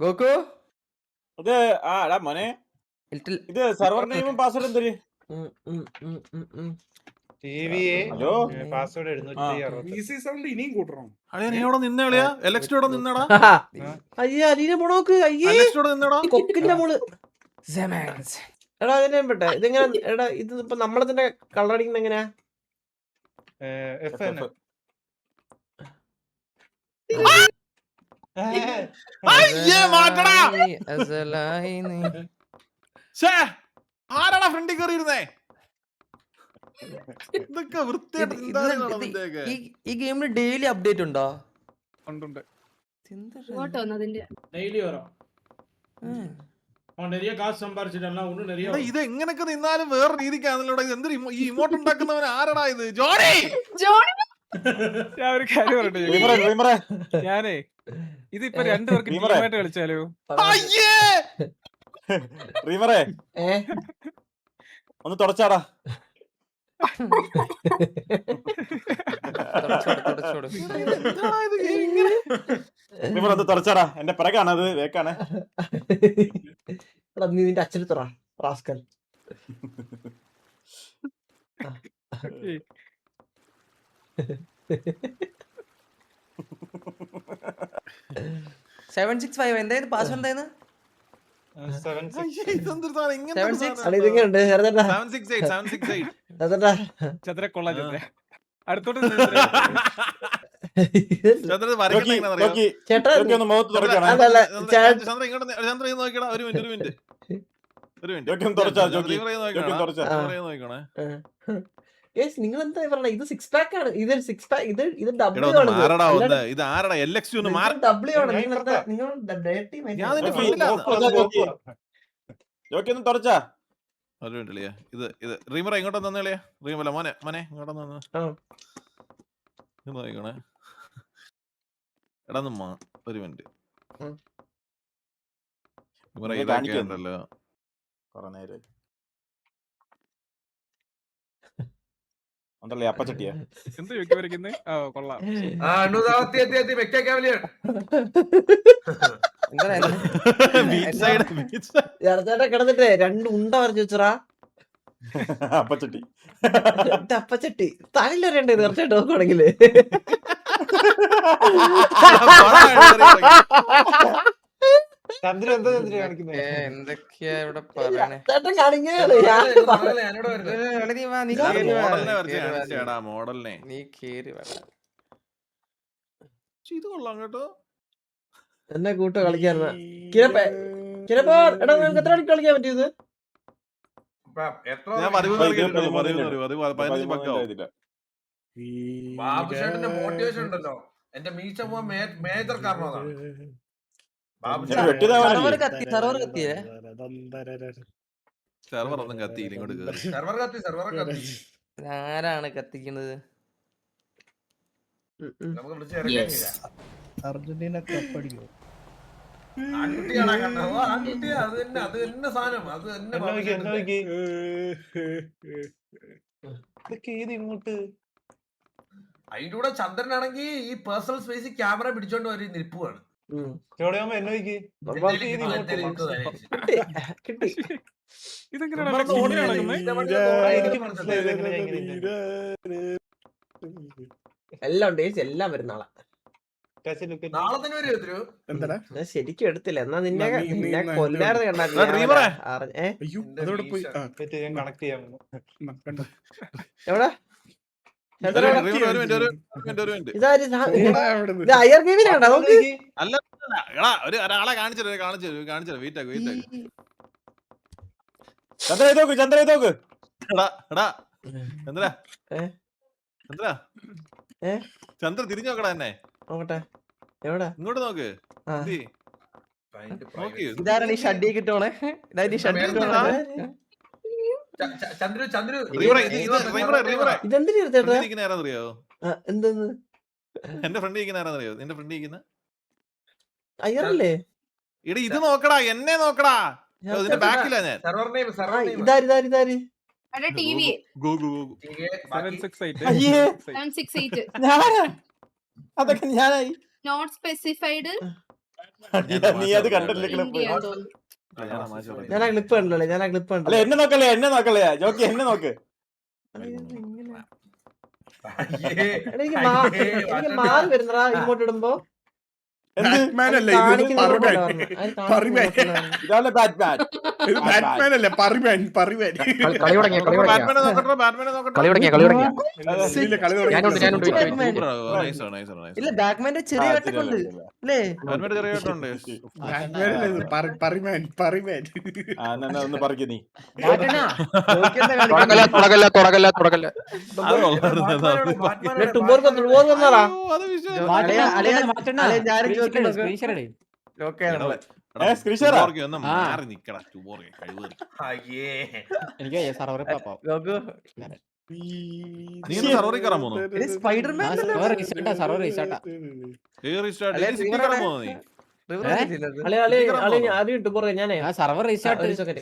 Goku ഇത് എടാ മോനെ ലിറ്റിൽ ഇത് സെർവർ നെയിമും പാസ്വേഡും തരി. ഹലോ പാസ്വേഡ് 760 ഇനിയും കൂട്ടണം. നീ ഇവിടെ നിന്നേളിയാ എലക്ഷൻ ഇവിടെ നിന്നടാ അയ്യേ അലീനെ പോണോക്ക് അയ്യേ എലക്ഷൻ ഇവിടെ നിന്നടാ കൊക്കിന്റെ മോള് എടാ അതിനെ പെട്ടെ ഇതെങ്ങനെ എടാ ഇത് ഇപ്പൊ നമ്മളെ തന്നെ കളറടിക്കുന്ന എങ്ങനെയാ FN അയ്യേ മാറ്റടാ ഛേ ആരാടാ ഫ്രണ്ടിൽ കയറിയിരുന്നേ ഇതൊക്കെ വൃത്തിയായിട്ട് എന്താണ് നടന്നതൊക്കെ? ഈ ഗെയിമിൽ ഡെയിലി അപ്ഡേറ്റ് ഉണ്ടോ ഉണ്ട്. டெய்லி வரும் அவன் நிறைய காசு சம்பாரிச்சிட்டான் ஒண்ணு நிறைய എടാ, ഇത് എങ്ങനെയൊക്കെ നിന്നാലും വേറെ രീതിക്കാണല്ലോ ഇത്. എന്തൊരു ഈ ഇമോട്ട് ഉണ്ടാക്കുന്നവൻ ആരടാ ഇത്? ജോണി ഞാൻ ഒരു കാര്യം പറയട്ടെ റീമറെ റീമറെ ഞാനേ ഇതിപ്പോ രണ്ടുപേർക്ക് ടീമായിട്ട് കളിച്ചാലോ? അയ്യേ റീമറെ ഒന്ന് തുടച്ചാടാ. എന്താടാ ഇത് ഇങ്ങനെ? റീമറെ ഒന്ന് തുടച്ചാടാ. എന്റെ പിറകാണ് അത് വേക്കാണ്. എടാ നീ നിന്റെ അച്ഛനെത്തറ റാസ്കൽ 765 എന്തായിരുന്നു പാസ്വേഡ് എന്തായിരുന്നു? 76 അയ്യേ, ഇതെന്തൊരു സാധനം? ഇങ്ങനത്തെ ഒരു 76 സാധനം? അടി ഇതെങ്ങനെയുണ്ട്? ഹരിതേട്ടാ 768 768 ഹരിതേട്ടാ ചന്ദ്ര കൊള്ളാം ചന്ദ്ര. അടുത്തോട്ട് ചന്ദ്രൻ ഇത് വരയ്ക്കുന്നത് എങ്ങനെയാണെന്ന് അറിയോ? നോക്കി ചേട്ടാ നോക്കി ഒന്ന് മുഖത്ത് തുടക്കണം. അതല്ല ചന്ദ്രൻ ഇങ്ങോട്ട് ചന്ദ്രൻ ഇത് നോക്കിയടാ. ഒരു മിനിറ്റ് ജോക്കി ഒന്ന് തുടച്ചാ. ജോക്കി നോക്കണേ. തുടച്ചാ. നോക്കണേ. നിങ്ങൾ എന്താ പറഞ്ഞ ഇത് 6 പാക്ക് ആണ്. ഇത് 6 പാക്ക് ഇത് എടാ ഡബ്ല്യൂ ഒന്ന് ആണ്. മാറടാ ഒന്ന്. ഇത് ആരടാ LX ഒന്ന് മാറ. ഡബ്ല്യൂ ആണ്. നിങ്ങൾ എന്താ നിങ്ങൾ ഡയറക്റ്റ് ഞാൻ നിന്റെ നോക്കി, ഫ്രണ്ടിലാ. ജോക്കി ഒന്ന് തുടച്ചാ. ഒരു മിനിറ്റ് ലിയ. ഇത് റീമറ ഇങ്ങോട്ടൊന്ന് തന്നേളിയാ. റീമല മോനെ ഇങ്ങോട്ടൊന്ന് തന്നു. ഇത് നോക്കണേ. എടാ ഒന്ന് ഒരു മിനിറ്റ്. റീമറ ഒന്ന് ഇതൊക്കെ കാണിക്ക്. ഉണ്ടല്ലോ. കുറെ നേരം ഉണ്ടല്ലേ അപ്പച്ചട്ടിയാ. എന്ത് ചോദിക്കാൻ വരയ്ക്കുന്നത്? കൊള്ളാം. ബീച്ച് സൈഡ് ചേട്ടാ കിടന്നിട്ടേ 2 ഉണ്ട വരച്ചു വെച്ചറാ അപ്പച്ചട്ടി. അപ്പച്ചട്ടി തലയിൽ വരേണ്ടത് തീർച്ചയായിട്ടും നോക്കുകയാണെങ്കില് ചന്ദ്രൻ എന്താ ചന്ദ്രൻ കാണിക്കുന്നത്? എന്തൊക്കെയാ ഇവിടെ പറയണേ? ചേട്ടൻ കാണിക്കുകയാണ്. മോഡലിനെ നീ കേറി വരാ. ഇത് കൊള്ളാം കേട്ടോ. എന്നെ കൂട്ട കളിക്കാറുണ്ട്. കിരപ്പോ എടാ നിനക്ക് എത്ര മണിക്ക് കളിക്കാൻ പറ്റിയത്? ഞാൻ 15 പക്കാവും. ബാബുശേട്ടന്റെ മോട്ടിവേഷൻ ഉണ്ടല്ലോ. എന്റെ മീശ പോവാൻ മേജർ കാരണം അതാണ്. സർവർ കത്തിയേ. സെർവർ ഒന്നും കത്തിയില്ല. ഇങ്ങോട്ട് കേറി. സെർവർ കത്തി. ആരാണ് കത്തിക്കുന്നത്? നമുക്ക് വിളിച്ച് ഇറങ്ങിയില്ല. അർജന്റീന കപ്പടിക്കും. ആൺകുട്ടിയാണോ കണ്ടോ? ആൺകുട്ടിയാ. അത് തന്നെ സാധനം. അത് തന്നെ ഇങ്ങോട്ട് അതിന്റെ കൂടെ ചന്ദ്രനാണെങ്കിൽ ഈ പേഴ്സണൽ സ്പേസിൽ ക്യാമറ പിടിച്ചോണ്ട് ഒരു നിൽപ്പുമാണ്. കിട്ടി. ഇതെങ്ങനെയാണ് ഓടി നടക്കുന്നത്? എല്ലാം ഉണ്ട് ചേച്ചി. എല്ലാം വരും നാളെ. നാളെ തന്നെ വരും. എന്താടാ? ഞാൻ ശരിക്കും എടുത്തില്ല. എന്നാ നിന്നെ നീ കൊല്ലാതെ റീമറെ. അയ്യോ അതോടെ പോയി. കണക്ട് ചെയ്യാൻ എവിടെ ഒരു മിനിറ്റ്. ഇതാര് ഇത് അയ്യർ ഗെയിമിലാണോ? നമുക്ക് അല്ല എടാ ഒരാളെ കാണിച്ചു വെയിറ്റ് ആക്ക്. ചന്ദ്ര ഇതോക്ക്. എടാ ചന്ദ്ര തിരിഞ്ഞു നോക്കടാ എന്നെ. നോക്കട്ടെ എവിടെ ഇങ്ങോട്ട് നോക്ക്. ഇതാരാണ് ഈ ഷഡ്ഡി കിട്ടോണേ? ഇതെന്തിനാ ആരാന്നറിയോ? എന്തെന്ന് എന്റെ ഫ്രണ്ട് ഇരിക്കുന്ന ആരാന്നറിയോ? നിന്റെ ഫ്രണ്ട് ഇരിക്കുന്ന അയ്യറല്ലേ? ഇട ഇത് നോക്കടാ. എന്നെ നോക്കടാ. ഇതിന്റെ ബാക്കിലാ ഞാൻ. ഇതാര് അതൊക്കെ ഞാനായി നോട്ട് സ്പെസിഫൈഡ് നീ അത് കണ്ടല്ലേ ക്ലിപ്പ്? ഞാൻ ആ ക്ലിപ്പ് കണ്ടല്ലേ, ഞാൻ ആ ക്ലിപ്പ് അല്ല കണ്ടല്ലേ. എന്നെ നോക്കല്ലേ ജോക്കി, എന്നെ നോക്ക്. എനിക്ക് മാറി വരുന്നടാ ഇങ്ങോട്ട് ഇടുമ്പോ. എന്ത്? ബാറ്റ്മാൻ അല്ലേ ഇത്? കാണിക്കുന്നത് പറിമാൻ. പോലെ വന്നു. അത് കാണിക്കുന്നത് പോലെ വന്നു. ഇതാണ് ബാറ്റ്മാൻ. ഇത് ബാറ്റ്മാൻ അല്ലേ? പറിമാൻ. കളി തുടങ്ങിയ ബാറ്റ്മാനെ നോക്കട്ടെ, ബാറ്റ്മാനെ നോക്കട്ടെ. കളി തുടങ്ങിയ ഇതിലെ കളി ഞാനുണ്ട് തുടങ്ങി. ഇല്ല ബാക്ക്മാന്റെ ചെറിയ വെട്ടൊക്കെ ഉണ്ട് അല്ലേ? ബാറ്റ്മാന്റെ ചെറിയ കേട്ടുണ്ട്. ബാറ്റ്മാൻ അല്ലേ ഇത്? പറിമാൻ. ഒന്ന് പറിക്ക് നീ. തുടക്കല്ല ടുബോർക്ക് വന്നടാ. അത് വിശ്വാസം. സ്ക്രീൻഷോട്ടാ? ടുബോർക്ക് ഒന്ന് മാറി നിക്കടാ, ടുബോർക്ക് കഴിവേറി. എനിക്ക് സർവർ നീ ഒന്ന് സർവറിൽ കയറാൻ പോന്നു. സ്പൈഡർമാൻ സർവർ റീസ്റ്റാർട്ടാ ആദ്യം ടുബോർക്ക് ഞാനേ സർവർ റീസ്റ്റാർട്ട് ഒരു സെക്കൻഡ്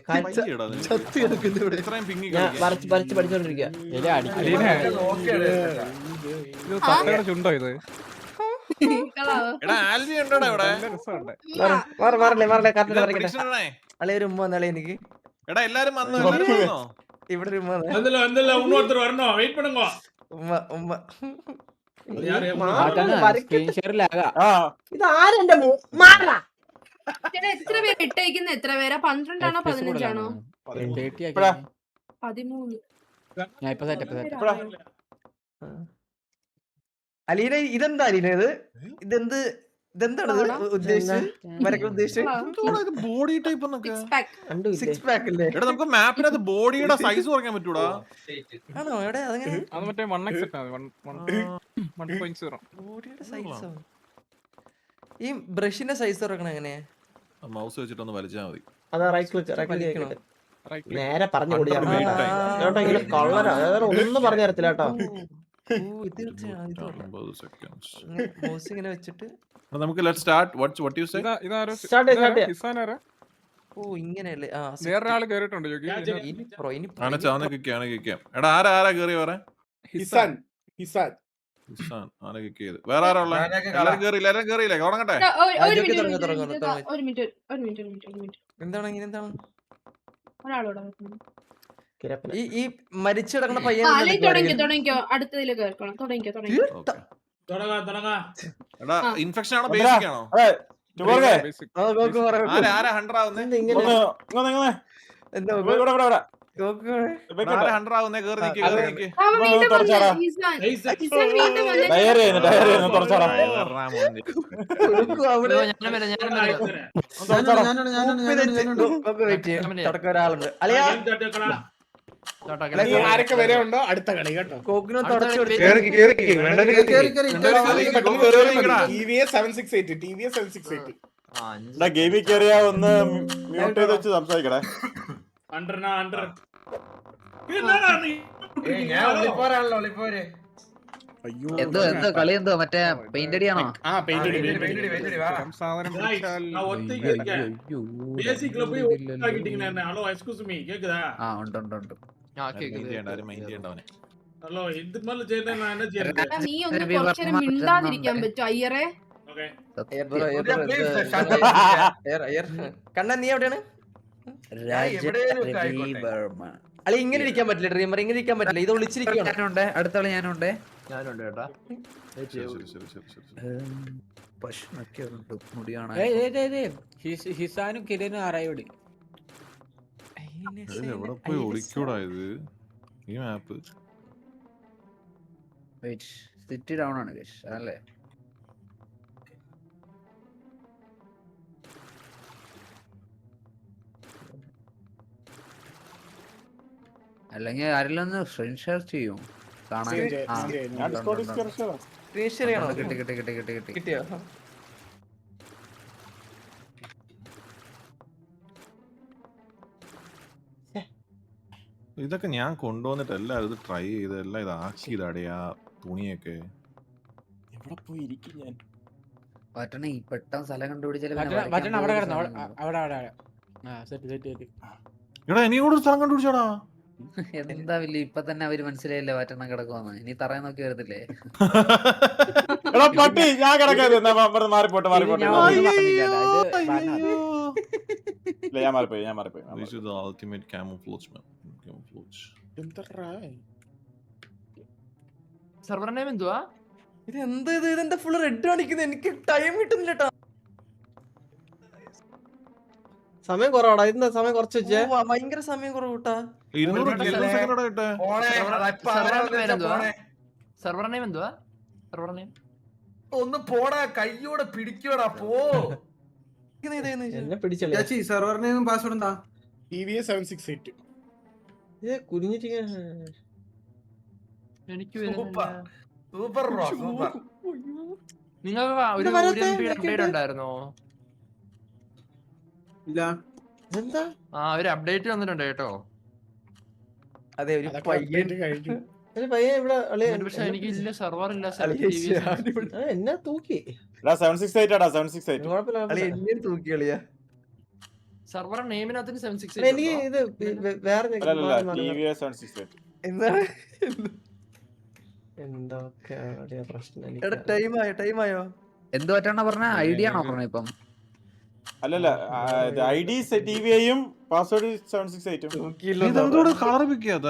ഇത്രയും പിങ്ങി ഞാൻ വരച്ച് പഠിച്ചോണ്ടിരിക്കുക. ഇത് തത്തയുടെ ചുണ്ടോ ഇത്? എടാ ആൽവി ഉണ്ടോടാ ഇവിടെ? നല്ല രസമുണ്ട്. മാറല്ലേ കറക്റ്റ് വരയ്ക്കട്ടെ. prediction ഇടണേ. അളെ ഒരു ഉമ്മ വന്നാളെ എനിക്ക് എടാ എല്ലാരും വന്നോ, എല്ലാരും വന്നോ? ഇവിടെ ഒരു ഉമ്മ വന്നേ. இன்னொருத்தர் வரணும் வெயிட் பண்ணுங்க ഉമ്മ யாரு? സ്ക്രീൻ ഷെയർ ലാഗാ. ആ ഇത് ആരെന്റെ മാറാ. എത്ര പേര് ഇട്ടേക്കുന്ന? എത്ര പേരാ? 12 ആണോ 15 ആണോ? 30 എപ്പഴാ? 13. ഞാൻ ഇപ്പൊ സെറ്റപ്പ് അലീന ഇതെന്താ അലീന ഇത്? ഇതെന്താണ് ഉദ്ദേശിച്ചത്? വരക്കാൻ ഉദ്ദേശിച്ചത് എന്തുവാടാ ഇത് ബോഡി ടൈപ്പ് എന്നൊക്കെ? Six pack. സിക്സ് പാക്ക് അല്ലേ? എടാ നമുക്ക് മാപ്പിനകത്ത് ബോഡിയുടെ സൈസ് കുറയ്ക്കാൻ പറ്റൂടാ? ആണോ എവിടെ അതങ്ങനെ? അത് മറ്റേ 1x ഇട്ടാ മതി. 1.0. ബോഡിയുടെ സൈസോ? ഈ ബ്രഷിന്റെ സൈസ് തുറക്കണ എങ്ങനെയാ? മൗസ് വെച്ചിട്ടൊന്ന് വലിച്ചാൽ മതി. അതാ റൈറ്റ് ക്ലിക്ക് Right. നേരെ പറഞ്ഞു Under കൊടുക്കാം. mid time. കേട്ടോ ഇങ്ങനെ കള്ളരാ, അതായത് ഒന്നും പറഞ്ഞു തരത്തില്ല കേട്ടോ. ഇത് 50 seconds. മൗസ് ഇങ്ങനെ വെച്ചിട്ട് എടാ നമുക്ക് let start. what you say? ഇതാരോ Start ചെയ്യാം. ഹിസാനാരാ? ഓ ഇങ്ങനെയല്ലേ? ആ വേറൊരാള് കേറിയിട്ടുണ്ട് ജോക്കി. ഇനി ആണ് ചാവനെ കിക്കാണ് കിക്കാം. എടാ ആരാ കേറി വരെ? ഹിസാൻ. ഇസാൻ ആനെ കിക്ക് ചെയ്ത്. വേറെ ആരാ ഉള്ളെ? എല്ലാരും കേറിയില്ല, എല്ലാരും കേറിയില്ല. തുടങ്ങട്ടെ. ഒരു ജോക്കി മിനിറ്റ് തുടങ്ങ്. എന്താണ് ഇങ്ങനെ എന്താണ് ഒരാളോട് ഈ മരിച്ചു കിടക്കുന്ന പയ്യൻ തുടങ്ങിക്കോ. അടുത്തതില് കേൾക്കണം. തുടങ്ങിക്കോ. தொடங்க എടാ ഇൻഫെക്ഷൻ ആണോ ബേസിക് ആണോ? ടുബോർക്കേ, Basic. ആരാ 100 ആവുന്നേ? ഇങ്ങനെ ഇങ്ങോട്ട് എന്താ ഇവിടെ ആരാ 100 ആവുന്നേ? കേറി നിക്ക്, കേറി നിക്ക്. തുറച്ചാടാ. ടയർ ചെയ്യുന്നു തുറച്ചാടാ. അവിടെ தொடக்க തുടക്കം ഒരാളുണ്ട്. അളിയാ നീ ആരൊക്കെ വരെ ഉണ്ടോ അടുത്ത കളി കേട്ടോ. കോക്കിനെ തുടച്ചു TVS 768. ഗെയിമിൽ കയറിയാ ഒന്ന് മ്യൂട്ട് ചെയ്ത് വെച്ച് സംസാരിക്കടേ. அண்டர்னா அண்டர் என்னடா நீ ഞാൻ ഒളിപ്പോരാണല്ലോ ഒളിപ്പോര്. അയ്യോ എന്തോ കളി എന്തോ മറ്റേ പെയിന്റ് അടിയാണോ? പെയിന്റ് വെയിറ്റ് വാ. സാധനം പിടിച്ചാൽ நான் ஒத்திக்கு இருக்கேன் பேசிக்ல போய் ஆகிட்டீங்க என்ன? ஹலோ எக்ஸ்கியூஸ் மீ கேக்குதா? ഉണ്ട് മൈൻഡ് ചെയ്യണ്ടവനെ. ஹலோ இதுக்கு மேல செய்யணும் நான் என்ன செய்யறது? നീ ഒന്ന് കുറച്ചേരം മിണ്ടാതിരിക്കാൻ പറ്റും അയ്യറേ? ஓகே കണ്ണൻ നീ എവിടെയാണ്? അളി ഇങ്ങനെ ഇരിക്കാൻ പറ്റില്ല. ഡ്രീമർ ഇങ്ങനെ ഇരിക്കാൻ പറ്റില്ല. ഇത് ഒളിച്ചിരിക്കണം. ഞാനുണ്ട്, അടുത്ത കളി ഞാനുണ്ട്. ശരി. ഭക്ഷണമൊക്കെ ഉണ്ട്, മുടിയാണ്. ഹിസാനും കിരനും ആറായോടി. എവിടെ പോയി ഒളിക്കൂടാ ഇത് ഈ മാപ്പ്? സിറ്റി ഡൗൺ ആണ് ഗൈസ്, അതല്ലേ? അല്ലെങ്കിൽ ആരെല്ലാം ഒന്ന് സ്ക്രീൻ ഷെയർ ചെയ്യും കാണാൻ. ഞാൻ ഡിസ്കോഡിൽ കയറിച്ചതാ. കിട്ടി. കിട്ടിയോ? ഇതൊക്കെ ഞാൻ കൊണ്ടുവന്നിട്ട് എല്ലാരും ഇത് ട്രൈ ചെയ്ത് എല്ലാം ഇതാക്കിയതാടേ ആ തുണിയൊക്കെ. എവിടെ പോയി ഇരിക്കും ഞാൻ? പറ്റണ ഈ പെട്ടെന്ന് സ്ഥലം കണ്ടുപിടിച്ചാൽ അവിടെ കിടന്നു. അവിടെ എടാ ഇനിയും കൂടെ ഒരു സ്ഥലം കണ്ടുപിടിച്ചാടാ. എന്താ വലിയ ഇപ്പൊ തന്നെ അവര് മനസ്സിലായില്ലേ പറ്റണ കിടക്കുവാന്ന്. ഇനി തറയെ നോക്കി വരത്തില്ലേ? എടാ പട്ടി ഞാൻ കിടക്കാതെ മാറിപ്പോട്ടെ മാറിപ്പോട്ടെ ഞാൻ ഒന്നും പറഞ്ഞില്ല, ഇത് പറഞ്ഞാ മതി. ഇല്ല ഞാൻ മാറിപ്പോയി ഞാൻ മാറിപ്പോയി This is the ultimate camouflage, man. Camouflage. എന്തറാ സെർവർ നെയിം എന്തുവാ? ഇത് എന്ത് ഇത് ഇതെന്താ ഫുള്ള് റെഡ് കാണിക്കുന്നത്? എനിക്ക് ടൈം കിട്ടുന്നില്ല ട്ടാ. സമയം കുറവാടാ. ഇതെന്താ സമയം കുറച്ച് വെച്ചേ? ഭയങ്കര സമയം കുറവൂട്ടാ. 200 second ഓടെ ഇട്ടെ. സെർവർ നെയിം എന്തുവാ? സെർവർ നെയിം ഒന്ന് പോടാ, കയ്യോടെ പിടിക്കോടാ പോ. എന്നെ പിടിച്ചല്ലേ സെർവർ നെയിം പാസ്വേഡ് എന്താ? TVS 768. ഇത് കുനിഞ്ഞിട്ട് എനിക്ക് സൂപ്പർ സൂപ്പർ ബ്രോ സൂപ്പർ. നിങ്ങൾക്ക് ഒരു അപ്ഡേറ്റ് ഉണ്ടായിരുന്നോ? ഇല്ല. എന്താ ഒരു അപ്ഡേറ്റ് വന്നിട്ടുണ്ട് കേട്ടോ. അതെ ഒരു അതൊക്കെ പയ്യൻ update കഴിഞ്ഞു. ഒരു പയ്യൻ ഇവിടെ പക്ഷെ എനിക്ക് ഇല്ല, സെർവർ ഇല്ല. എന്നെ തൂക്കി. എടാ 768 ആടാ 768. കുഴപ്പമില്ല തൂക്കി കളിയാ. സെർവർ നെയിമിനകത്ത് 768 എനിക്ക് ഇത് വേറെ അല്ലല്ല TVS 768. എന്താണ് എന്തൊക്കെ പ്രശ്നം? ടൈമായോ? എന്ത് പറ്റാണ പറഞ്ഞ ഐഡിയ ആണോ പറഞ്ഞ? ഇപ്പം അല്ലല്ല ID TVയും പാസ്വേഡ് 768. ഇതെന്തോടെ കളർ പിക്കാത്ത?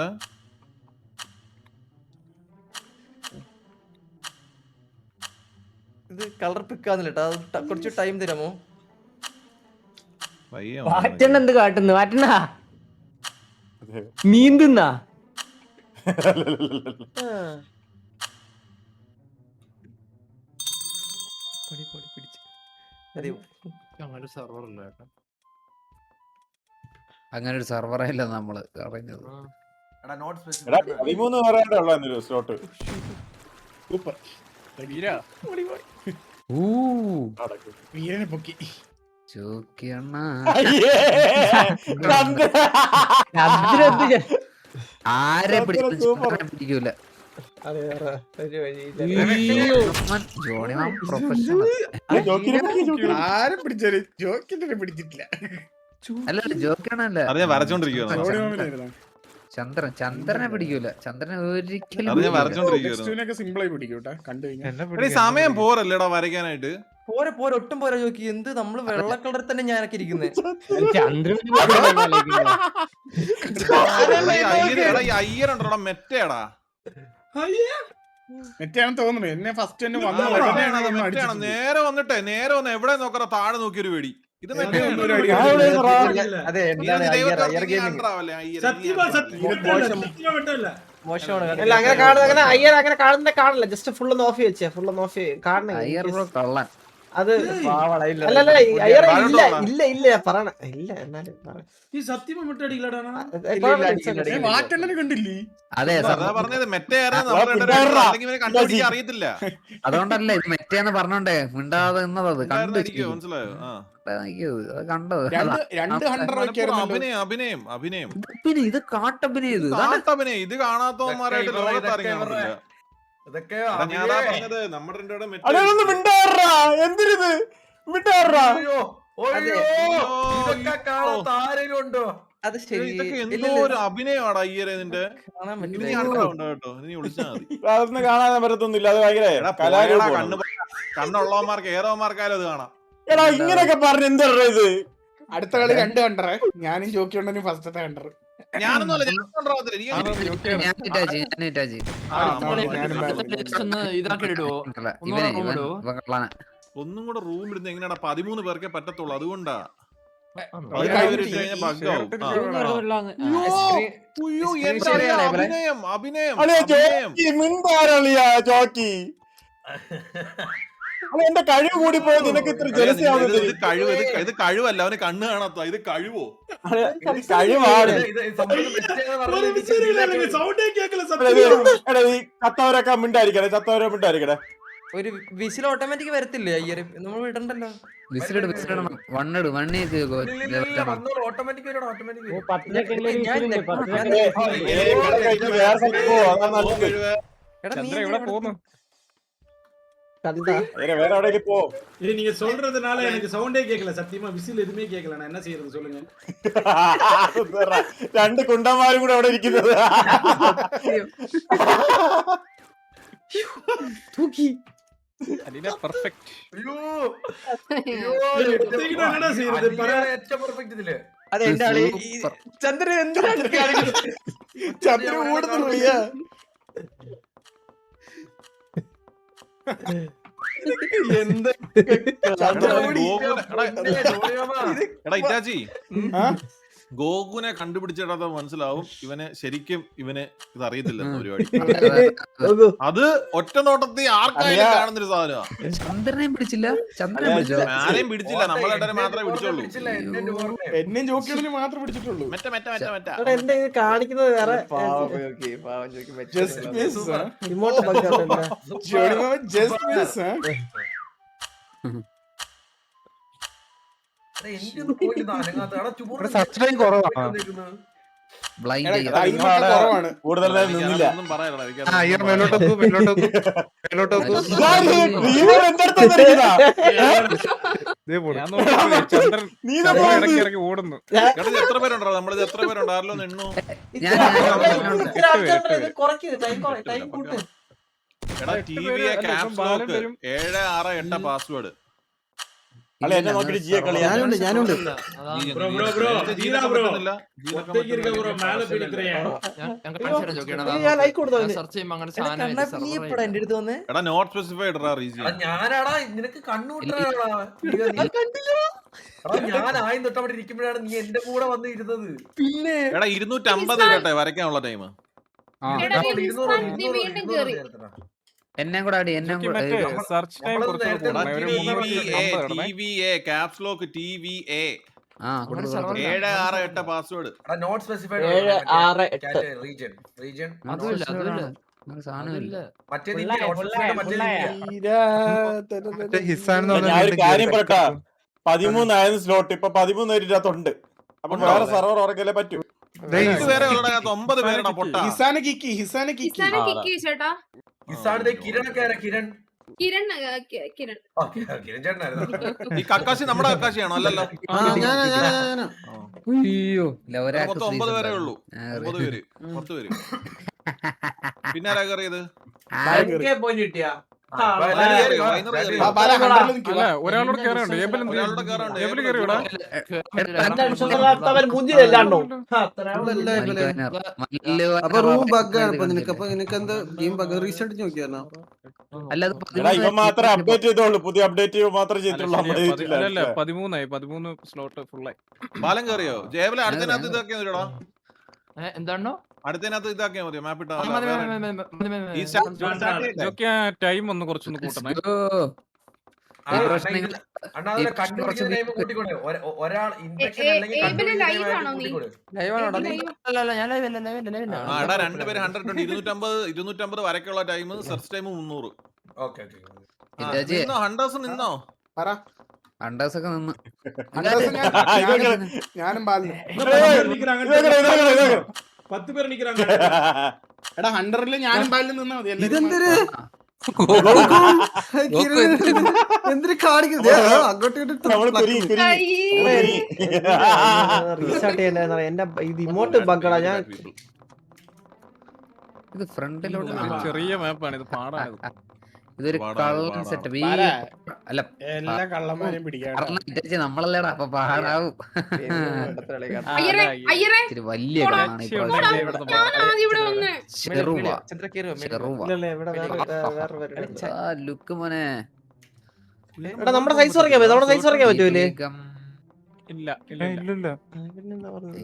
ഇത് കളർ പിക്കാന്നില്ലട്ടാ. കുറച്ച് ടൈം തരാമോ? വാറ്റണ്ണ എന്ത് കാട്ടുന്നു? വാറ്റണ്ണ നീന്തുന്നാ? അങ്ങനെ ഒരു സെർവറല്ല നമ്മള് പറയുന്നത്. എടാ നോട്ട് സ്പെസിഫിക്. എടാ 13 വരാണ്ടേ ഉള്ള എന്നൊരു സ്ലോട്ട്. സൂപ്പർ. വീരനെ പൊക്കി. ആരെ പിടിക്കൂല. ജോണിമാം പ്രൊഫഷണൽ. ആരെ പിടിച്ചാല് ജോക്കിന്റെ പിടിച്ചിട്ടില്ല. അല്ലല്ല ജോക്കാണല്ല, അത് ഞാൻ വരച്ചോണ്ടിരിക്കുവാ. ചന്ദ്രനെ പിടിക്കൂല. ചന്ദ്രനെ ഒരിക്കലും അത് ഞാൻ വരച്ചോണ്ടിരിക്കുവാ. ടെക്സ്റ്റിനൊക്കെ സിമ്പിൾ ആയി പിടിക്കൂട്ടാ കണ്ടു കഴിഞ്ഞാൽ. സമയം പോരല്ലേടാ വരയ്ക്കാനായിട്ട്? പോരെ ഒട്ടും പോരാ ചോക്കി. എന്ത് നമ്മള് വെള്ള കളറിൽ തന്നെ ഞാനൊക്കെ ഇരിക്കുന്നേ. അയ്യറുണ്ടോടാ മെറ്റയാടാ. മെറ്റാണെന്ന് തോന്നുന്നു. എന്നെ ഫസ്റ്റ് തന്നെ വന്നു മെറ്റയാണ്. നേരെ വന്നിട്ടേ നേരെ വന്ന് എവിടെ നോക്കറ താഴെ നോക്കിയൊരു വെടി. ഇത് മോശമാണ്. അല്ല അങ്ങനെ കാണുന്ന അയ്യർ അങ്ങനെ കാണുന്ന കാണില്ല. ജസ്റ്റ് ഫുൾ ഒന്ന് ഓഫ് വെച്ചേ. ഫുൾ ഒന്ന് ഓഫ് കാണണ അത് അല്ലല്ല അയ്യർ ഇല്ല ഇല്ല ഇല്ല പറയണ ഇല്ല. എന്നാലും ഈ സത്യം മിട്ടടിക്കലടാ. വാറ്റണ്ണനെ കണ്ടില്ലേ? അതെ പറഞ്ഞത് അറിയത്തില്ല. അതുകൊണ്ടല്ല ഇത് മെറ്റയാന്ന് പറഞ്ഞോണ്ടേ മിണ്ടാതെ നിന്നത്. മനസ്സിലായോ? കണ്ടോ? രണ്ട് 100 വെക്കായിരുന്നു. അഭിനയം അഭിനയം പിന്നെ ഇത് കാട്ടഭിനയം. കാട്ടഭിനയം. ഇത് കാണാത്തവന്മാരായിട്ട് ലോകത്തിറങ്ങാൻ പറ്റില്ല. ഇതൊക്കെ ഞാനാ പറഞ്ഞത് നമ്മുടെ എന്തിരിത് വിട്ടാറാ. ഇതൊക്കെ കാണാത്ത ആരെങ്കിലും ഉണ്ടോ? അത് ശരി. ഇതൊക്കെ എന്തോ ഒരു അഭിനയമാണ് അയ്യരെ നിന്റെ. കേട്ടോ നീ വിളിച്ചാ മതി. അതൊന്നും കാണാൻ പറ്റത്തൊന്നുമില്ല. അത് ഭയങ്കര കലാരൂപമാണ്. കണ്ണുള്ളവന്മാർക്ക് ഏറോമാർക്കായാലും അത് കാണാം. എടാ ഇങ്ങനെയൊക്കെ പറഞ്ഞ എന്താ ഇത്? അടുത്ത കളി 2 100. ഞാനും ജോക്കിയുണ്ടെങ്കിൽ ഫസ്റ്റത്തെ 100. ഞാനൊന്നുമല്ല ഒന്നും കൂടെ റൂം ഇടുന്ന എങ്ങനെയാ? 13 പേർക്കേ പറ്റത്തുള്ളൂ. അതുകൊണ്ടാ അഭിനയം അഭിനയം ജോക്കി. എന്റെ കഴിവ് കൂടി പോയത് നിനക്ക് ഇത്ര ജലസിയാവുന്നത്. ഇത് കഴിവല്ല. അവന് കണ്ണ് കാണാത്ത ഇത് കഴിവോ? കഴിവാണ്. ചത്തവരൊക്കെ മിണ്ടായിരിക്കണേ. ചത്തവരെ മിണ്ടായിരിക്കണേ. ഒരു വിസിൽ ഓട്ടോമാറ്റിക് വരത്തില്ലേ അയ്യർ? നമ്മൾ വിടണ്ടല്ലോ. வேற எடக்கு போ. இது நீங்க சொல்றதுனால எனக்கு சவுண்டே கேட்கல. சத்தியமா விசில் எதுமே கேட்கல. நான் என்ன செய்யறது சொல்லுங்க. രണ്ട് കുണ്ടന്മാരും കൂടെ അവിടെ ഇരിക്കുന്നത്. തൂക്കി പെർഫെക്റ്റ്. അയ്യോ என்னடா செய்யறது பாரு. ഏറ്റവും പെർഫെക്റ്റ് ഇതില്. അതെ എന്റെ ആളി ചന്ദ്രൻ എന്തിനാണ് കാണിക്കുന്നത്? ചന്ദ്രൻ ഓടുന്നില്ല. എന്ത് എടാ ഇറ്റാച്ചി, ഗോകുനെ കണ്ടുപിടിച്ചിടാത്ത മനസ്സിലാവും ഇവന് ശരിക്കും ഇവന് ഇത് അറിയത്തില്ലെന്ന് പരിപാടി. അത് ഒറ്റ നോട്ടത്തിൽ ആർക്കായാലും കാണുന്നൊരു സാധനമാണ്. ചന്ദ്രനെയും പിടിച്ചില്ല, ചന്ദ്രനെ പിടിച്ചോ? ആരെയും പിടിച്ചില്ല, നമ്മളെ മാത്രമേ പിടിച്ചുള്ളൂ. എന്നെയും ജോക്കികളിൽ മാത്രം പിടിച്ചിട്ടുള്ളൂ. മെറ്റ മെറ്റ മെറ്റ മെറ്റ എടാ എന്റെ ഇത് കാണിക്കുന്നത് വേറെ Just miss, huh? Emote bug Johnny മാമൻ just miss, huh? ബ്ലൈൻഡ് എടാ, time ഒക്കെ കുറവാണ്. കൂടുതൽ നേരം നിന്നില്ല. ഒന്നും പറയണ്ട, എനിക്കത് ഞാൻ നോക്കിയപ്പോഴേ ചന്ദ്രൻ ഇടയ്ക്ക് ഇറങ്ങി ഓടുന്നു. എടാ, ഇത് എത്ര പേരുണ്ടോ? നമ്മളിത് എത്ര പേരുണ്ട്? ആരെല്ലോ എണ്ണു. ടൈം കൂട്ട്. എടാ ടിവി ക്യാപ്സ് ലോക്ക് 768 പാസ്വേഡ്. അല്ല എന്നെ നോക്കിട്ട് ജിയെ കളിയാ. ഞാനുണ്ട് ഞാൻ ലൈക്ക് കൊടുത്തു. എന്റെ അടുത്ത് വന്ന് എടാ നോട്ട് സ്പെസിഫൈഡ് റീജിയൻ. ഞാനാടാ നിനക്ക് കണ്ണൂട്ടാടാ. ഞാൻ ആയും തൊട്ട് അവിടെ ഇരിക്കുമ്പോഴാണ് നീ എന്റെ കൂടെ വന്ന് ഇരുന്നത്. പിന്നെ എടാ 250 കേട്ടെ വരയ്ക്കാനുള്ള ടൈം. എന്നെ കൂടെ അടി, എന്നെ കൂടെ സെർച്ച് ടൈം കുറച്ച് TVA ക്യാപ്സ് ലോക്ക് TVA ആ 768 password. Not specified 768 region region അതുമില്ല സാധനമില്ല. മറ്റേ ഞാൻ ഒരു കാര്യം പറട്ടാ, 13 ആയിരുന്നു സ്ലോട്ട്, ഇപ്പൊ 13 പേരിനകത്തുണ്ട്. അപ്പൊ വേറെ സെർവർ ഉറക്കല്ലേ പറ്റൂ. വേറെ 9 പേരുടെ പൊട്ട. ഹിസാന കിക്കി ചേട്ടാ കിരണൊക്കെ കിരൺ കിരൺ കിരൺ കിരൺ ചേട്ടനായിരുന്നു. ഈ കക്കാശി നമ്മുടെ കക്കാശിയാണോ? അല്ലല്ലോ, അയ്യോ മൊത്തം 9 പേരേ ഉള്ളൂ. 9 പേര് 10 പേര്. പിന്നെ ആരാ കയറിയത്? പോയിന്റ് കിട്ടിയാ അല്ല ഒരാളോട് കയറാനുണ്ട്. മുഞ്ചിലല്ലാണ്ടോ? അപ്പൊ റൂം ബഗ്ഗാണ് ഇപ്പൊ നിനക്ക്. അപ്പൊ നിനക്ക് എന്താ ഗെയിം ബഗ് റീസെറ്റ് നോക്കിയായിരുന്നോ? ഇവ മാത്രമേ അപ്ഡേറ്റ് ചെയ്തോളൂ, പുതിയ അപ്ഡേറ്റ് മാത്രമേ ചെയ്തിട്ടുള്ളൂ. 13 സ്ലോട്ട് ഫുള്ളായി. ബാലൻ കയറിയോ? ജേബിലെ അടുത്തതിനകത്ത് ഇതാക്കിയാ മതിയോടാ. എന്താണോ അടുത്തതിനകത്ത് ഇതാക്കിയാ മതിയോ? മാപ്പ് ഇട്ടാ ടൈം ഒന്ന് കുറച്ചൊന്ന് കൂട്ടണേ. ഒരാൾ എടാ 2 പേര് 250 വരയ്ക്കുള്ള ടൈം, സെർച്ച് ടൈം 300. ഹണ്ടേഴ്സ് നിന്നോ? അണ്ടേഴ്സൊക്കെ നിന്ന് ഞാനും ബാലിനും 10 പേര് നിൽക്കുறாங்க. എടാ 100 ഞാനും ബാലിനും നിന്നാ മതി. ഇതെന്തൊരു എന്തിനു കാണിക്കുന്നത്? അങ്ങോട്ട് റീസ്റ്റാർട്ട് ചെയ്യണ്ടായിരുന്നു. എന്റെ ഇത് ഇമോട്ട് ബഗ്ഗടാ. ഞാൻ ഇത് ഫ്രണ്ടിലോട്ട് ചെറിയ മാപ്പാണ്, ഇത് പാടാണ്. ഇതൊരു കള്ളൻ സെറ്റപ്പ്. ഈ അല്ല എല്ലാ കള്ളന്മാരെയും പിടിക്കാം. നമ്മളല്ലേടാ അപ്പൊ പാടാവും. ഇത്തിരി വലിയ ലുക്ക് മോനെ. എടാ നമ്മുടെ സൈസ് പറയാൻ പറ്റും, നമ്മുടെ സൈസ് പറയാൻ പറ്റൂലേ? ഇല്ല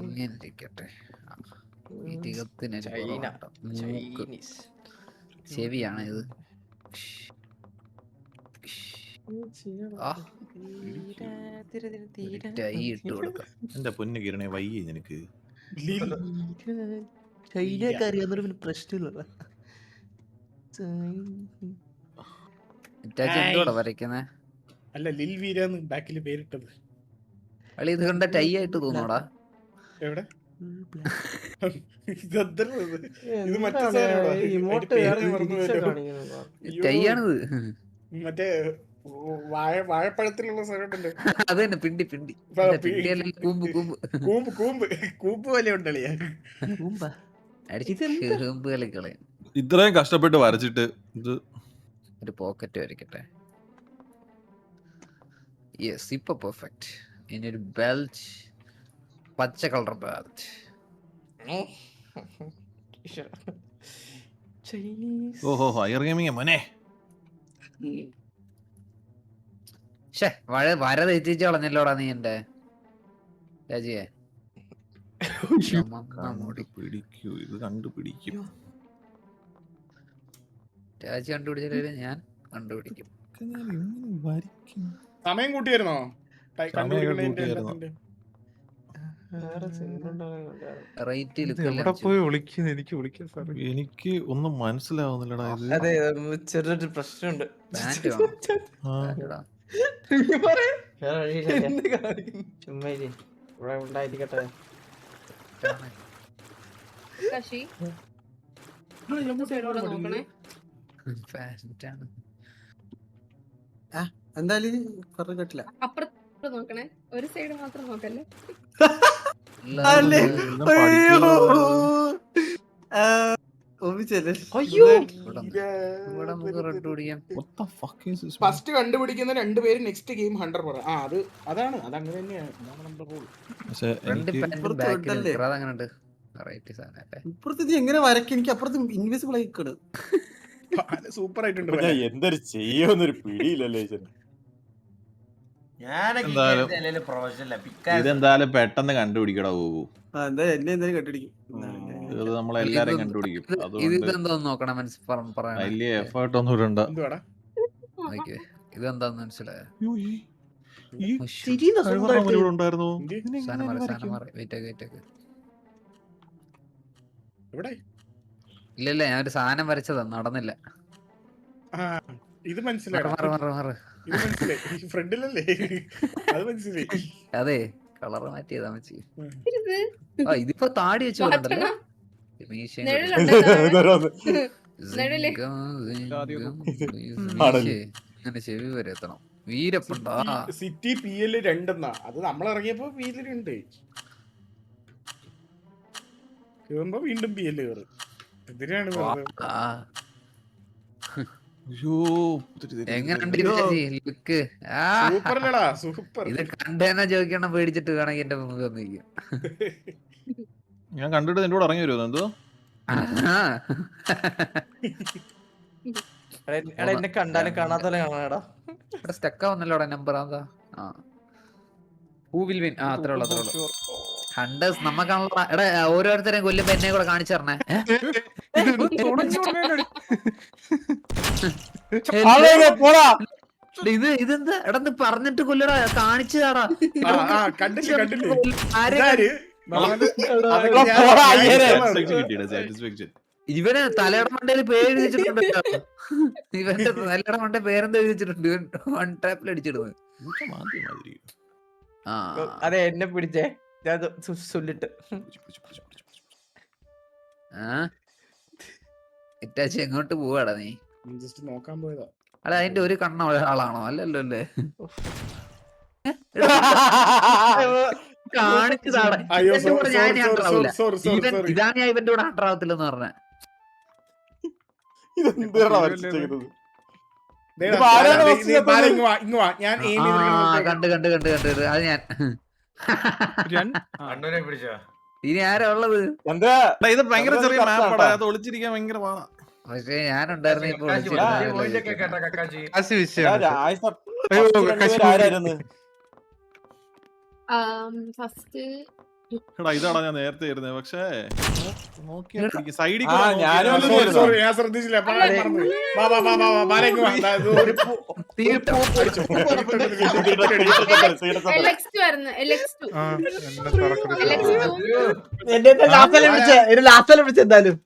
എങ്ങനെ ഇരിക്കട്ടെ. ചെവിയാണ് ഇത്. ഇട്ട് കൊടുക്കാം. എന്റെ പൊന്നു കിരണേ, വയ്യേ നിനക്ക്? ചൈനയൊക്കെ അറിയാവുന്നൊരു പ്രശ്നമില്ല. എന്തോടാ വരയ്ക്കുന്നേ? അല്ല ലിൽ വീരാന്ന് ബാക്കിൽ പേരിട്ടത്. അളി ഇത് കണ്ട ടൈ ആയിട്ട് തോന്നൂടാ. എവിടെ ടൈ ആണിത്. മറ്റേ വാഴപ്പഴത്തിലുള്ള സാധനം. അത് തന്നെ പിണ്ടി പിണ്ടി കൂമ്പ് കൂമ്പ് കൂമ്പ് കൂമ്പ് കൂമ്പ് പോലെ ഉണ്ടല്ലേ? കൂമ്പ് കളിക്കളയാ. ഇത്രയും കഷ്ടപ്പെട്ട് വരച്ചിട്ട് ഇത് ഒരു പോക്കറ്റ് വരയ്ക്കട്ടെ. യെസ്, ഇപ്പൊ പെർഫെക്റ്റ്. ഇനി ഒരു ബെൽറ്റ്, പച്ച കളർ ബെൽറ്റ്. ഓഹോ അയ്യർ ഗെയിമിങ് മോനെ. വര തെറ്റിച്ച് കളഞ്ഞല്ലോടാ നീ എന്റെ രാജിയെ. പിടിക്കൂ, ഇത് കണ്ടുപിടിക്കും. രാജി കണ്ടുപിടിച്ചില്ല, ഞാൻ കണ്ടുപിടിക്കും. സമയം കൂട്ടിയായിരുന്നോ? എനിക്ക് ഒന്നും മനസ്സിലാവുന്നില്ലടാ ഇത്. അതെ ചെറിയൊരു പ്രശ്നമുണ്ട്. ചുമ്മാ ഇവിടെ ഉണ്ടായിരിക്കട്ടെ. കശി നോക്കണേ. എന്തായാലും പറഞ്ഞു കേട്ടില്ല. അപ്പുറത്ത് നോക്കണേ, ഒരു സൈഡ് മാത്രം നോക്കല്ലേ. ഫസ്റ്റ് കണ്ടുപിടിക്കുന്ന രണ്ടുപേര് നെക്സ്റ്റ് ഗെയിം 100%. അതാണ് അതങ്ങനെ തന്നെയാണ്. ഇപ്പുറത്ത് എങ്ങനെ വരയ്ക്കും? എനിക്ക് അപ്പുറത്ത് ഇൻവിസിബിൾ ആയിക്കണ്. സൂപ്പർ ആയിട്ടുണ്ട്. എന്തൊരു ചെയ്യുന്നൊരു പിടിയില്ലല്ലേ. ഇതെന്തായാലും പെട്ടെന്ന് കണ്ടുപിടിക്കടാ. പോകും എന്നെ കണ്ടുപിടിക്കും. ഇത് നമ്മളെല്ലാരും കണ്ടുപിടിക്കും. ഇതെന്താ നോക്കണം, വലിയ എഫേർട്ട് ഒന്നും ഇടണ്ട. ഇതെന്താന്ന് മനസ്സിലായോ? ഉണ്ടായിരുന്നു. ഇല്ലല്ല, ഞാൻ ഒരു സാധനം വരച്ചതാ, നടന്നില്ല. ഇത് മനസ്സിലായി. ഫ്രണ്ടിലല്ലേ? അത് മനസ്സിലായി. അതെ, കളർ മാറ്റിയതാ മച്ചി. ഇതിപ്പോ താടി വെച്ച് ഇങ്ങനെ ചെവി വരെ എത്തണം. വീരപ്പുണ്ടാ സിറ്റി PL 2 എന്നാ. അത് നമ്മൾ ഇറങ്ങിയപ്പോ PL 2 കേറുമ്പോ വീണ്ടും PL കയറും. എന്തിനാണ് ഇത് കണ്ടെന്നാ ചോദിക്കണം, പേടിച്ചിട്ട് വേണമെങ്കിൽ എന്റെ മുമ്പിൽ വന്നിരിക്കും. ഞാൻ കണ്ടിട്ട് നിന്റെ കൂടെ ഇറങ്ങി വരുമോ? എന്തോ എന്നെ കണ്ടാലും കാണാത്ത കാണാടാ. ഇവിടെ സ്റ്റക്കാവുന്നല്ലോടാ നമ്പർ. അതാ പൂവിൽ വിൻ. അത്രേ ഉള്ളൂ. ഹണ്ടേഴ്സ് നമ്മക്കാണല്ലോ. എടാ ഓരോരുത്തരെയും കൊല്ലുമ്പോ എന്നെ കൂടെ കാണിച്ചു തരണേ. ഇതെന്താ എടാ പറഞ്ഞിട്ട് കൊല്ലടാ, കാണിച്ചതാടാ. ഇവന് തലയുടെ മണ്ടയിൽ പേര് വെച്ചിട്ടുണ്ട്. ഇവന്റെ തലയുടെ മണ്ട പേരെന്താ വെച്ചിട്ടുണ്ട്. വൺ ടാപ്പിൽ അടിച്ചിടുന്നത്. അതെ, എന്നെ പിടിച്ചേ ചൊല്ലിട്ട്. ഇറ്റാച്ചി എങ്ങോട്ട് പോവാടാ നീ? ജസ്റ്റ് നോക്കാൻ പോയതാ. അല്ല, അതിന്റെ ഒരു കണ്ണ ഒരാളാണോ? അല്ലല്ലോ അല്ലേ? കാണിച്ചതാണ്. ഇതാണ് ഞാൻ ഇവന്റെ കൂടെ ഹണ്ടറാവത്തില്ലെന്ന് പറഞ്ഞ. കണ്ട് അത് ഞാൻ. ഇനി ആരാ ഉള്ളത്? ഇത് ഭയങ്കര ചെറിയ മാപ്പാടാ, അത് ഒളിച്ചിരിക്കാൻ ഭയങ്കര പാടാ. പക്ഷേ ഞാനുണ്ടായിരുന്നു. ഇപ്പൊ ഫസ്റ്റ് ഇതാടാ ഞാൻ നേരത്തെ ഇരുന്നത്. പക്ഷേ സൈഡിൽ ഞാൻ ശ്രദ്ധിച്ചില്ല. എന്തായാലും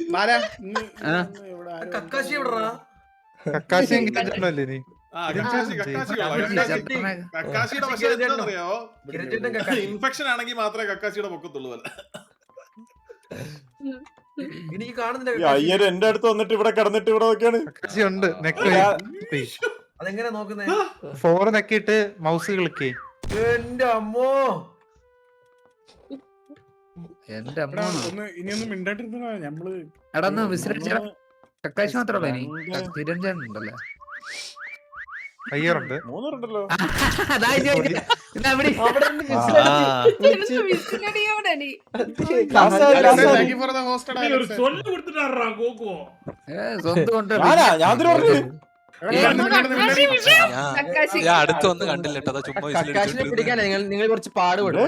ഇൻഫെക്ഷൻ ആണെങ്കിൽ മാത്രമേ കക്കാശിയുടെ പൊക്കത്തുള്ളൂ. എനിക്ക് കാണുന്നില്ല. അയ്യര് എന്റെ അടുത്ത് വന്നിട്ട് ഇവിടെ കിടന്നിട്ട് ഇവിടെ നോക്കിയാണ്. അതെങ്ങനെ നോക്കുന്നേ? 4 നക്കിയിട്ട് മൗസ് ക്ലിക്ക്. എന്റെ അമ്മോ, എന്റെ അമ്മ ഇനിയൊന്നും മിണ്ടാണ്ടിരുന്ന നമ്മള് എടാ ഒന്ന് വിശ്രമിച്ച കക്കാശി മാത്രമല്ല. ഇനി തിരഞ്ചാനുണ്ടല്ലേ? അയ്യറുണ്ട്. 3 ഉണ്ടല്ലോ. അവിടെ നിന്ന് വിസിലടിയോടെ thank you for the hosted நீ ஒரு சொல்லு கொடுத்துட்டாருடா கோகோ. സ്വന്തം കൊണ്ട് ഞാൻ പറഞ്ഞു ഞാൻ അടുത്ത് വന്ന് കണ്ടില്ല കേട്ടോ. ചുമ്മാ പിടിക്കാൻ നിങ്ങൾ കുറച്ച് പാടുപെടും.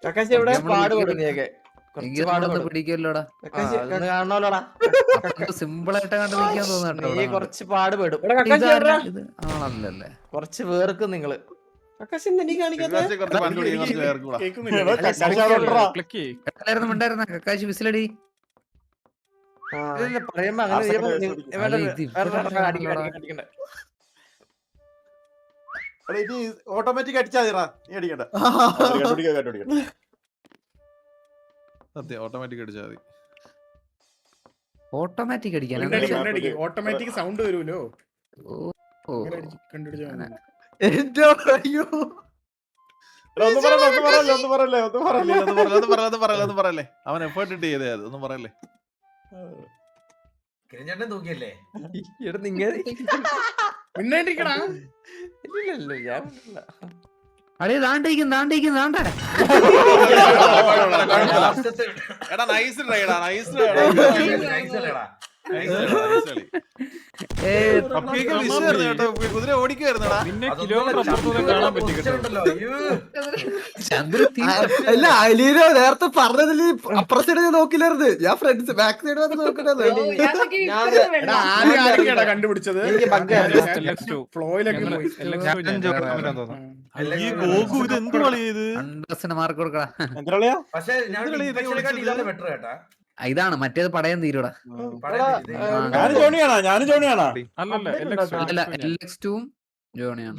കക്കാശി എവിടെ പാടുപെടും നീയൊക്കെ പിടിക്കല്ലോടാ. കാണണല്ലോടാ. സിമ്പിൾ ആയിട്ട് കണ്ടു നിൽക്കാൻ തോന്നുന്നുണ്ടോ? നീ കുറച്ച് പാടുപെടും. ആണല്ലേ കുറച്ച് വേർക്കും നിങ്ങള്. കക്കാശി നീ കാണിക്കാത്ത ഉണ്ടായിരുന്ന കക്കാശി വിസിലടി. പറയുമ്പോ അങ്ങനെ ഓട്ടോമാറ്റിക് അടിച്ചാ നീ അടിക്കണ്ട. സത്യം ഓട്ടോമാറ്റിക് അടിച്ചാൽ മതി. ഓട്ടോമാറ്റിക് അടിക്കാൻ ഓട്ടോമാറ്റിക് സൗണ്ട് വരുമല്ലോ. ഒന്നും പറയല്ലേ. അവൻ എഫേർട്ട് ഇട്ട് ചെയ്തേ. അത് ഒന്നും പറയല്ലേ. കിരഞ്ഞേട്ടനെ തൂക്കിയല്ലേ മിണ്ടാണ്ടിരിക്കടാ. ഇല്ലല്ലോ ഞാൻ അടേ ദാണ്ടിരിക്കും ദാണ്ടേ. എടാ നൈസ് ട്രൈഡാ. നൈസ് കുതിര ഓടിക്കുവായിരുന്നടാ. നിന്നെ കിലോമീറ്റർ അപ്പുറത്തൂടെ കാണാൻ പറ്റി കേട്ടോ. അല്ല അലീനോ നേരത്തെ പറഞ്ഞതിൽ അപ്പുറ സൈഡ് നോക്കില്ലായിരുന്നു. ഞാൻ ഫ്രണ്ട്സ് ബാക്ക് സൈഡ് വന്ന് നോക്കണത്. ആദ്യം കണ്ടുപിടിച്ചത് ഫ്ലോയിലൊക്കെ മാർക്ക് കൊടുക്കടാ. പക്ഷെ ഞാൻ ബെറ്റർ കേട്ടാ. ഇതാണ് മറ്റേത് പടയം തീരൂടാ. ഞാനും ജോണിയാണോ? അല്ലല്ല LX2 LX2 ജോണിയാണ്.